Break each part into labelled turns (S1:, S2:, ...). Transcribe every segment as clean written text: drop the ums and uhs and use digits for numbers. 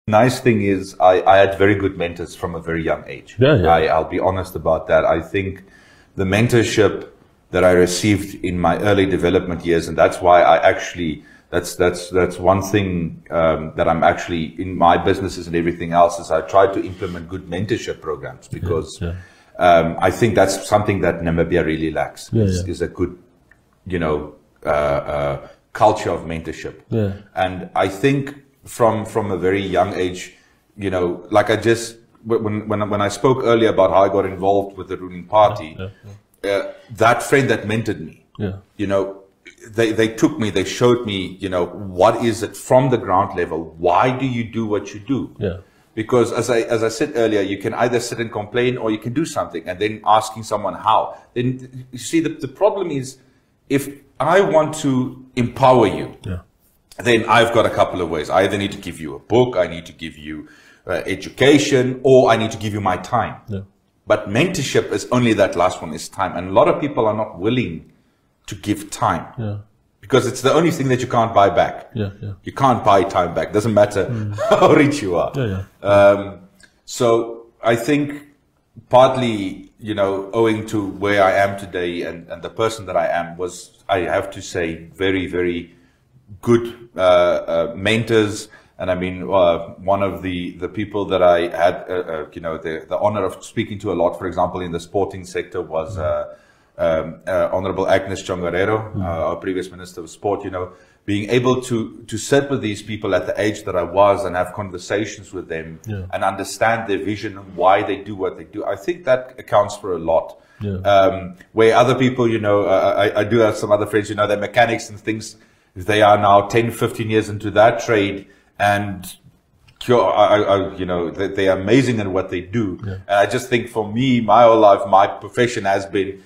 S1: Nice thing is I had very good mentors from a very young age. I'll be honest about that. I think the mentorship that I received in my early development years, and that's why I actually, that's one thing that I'm actually in my businesses and everything else, is I try to implement good mentorship programs, because I think that's something that Namibia really lacks, is a good, culture of mentorship. And I think from a very young age, like I just, when I spoke earlier about how I got involved with the ruling party, that friend that mentored me, they took me, they showed me, what is it from the ground level? Why do you do what you do? Because as I said earlier, you can either sit and complain or you can do something, and then asking someone how. Then you see, the problem is, if I want to empower you, then I've got a couple of ways. I either need to give you a book, I need to give you education, or I need to give you my time. But mentorship is only that last one, is time. And a lot of people are not willing to give time. Because it's the only thing that you can't buy back. You can't buy time back. Doesn't matter how rich you are. So I think partly, owing to where I am today and the person that I am, was, I have to say, very, very good mentors. And I mean, one of the people that I had, the honor of speaking to a lot, for example, in the sporting sector, was Honorable Agnes Chongarero, our previous Minister of Sport. Being able to sit with these people at the age that I was and have conversations with them and understand their vision and why they do what they do, I think that accounts for a lot. Where other people, I do have some other friends, they're mechanics and things. They are now 10, 15 years into that trade, and they're amazing in what they do. And I just think, for me, my whole life, my profession has been,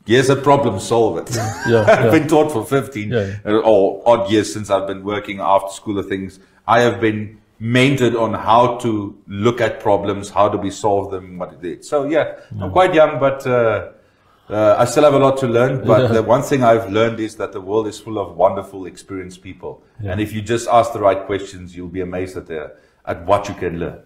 S1: here's a problem, solve it. I've been taught for 15 or odd years since I've been working after school of things. I have been mentored on how to look at problems, how do we solve them, what it is. So I'm quite young, but I still have a lot to learn. But the one thing I've learned is that the world is full of wonderful, experienced people. And if you just ask the right questions, you'll be amazed at what you can learn.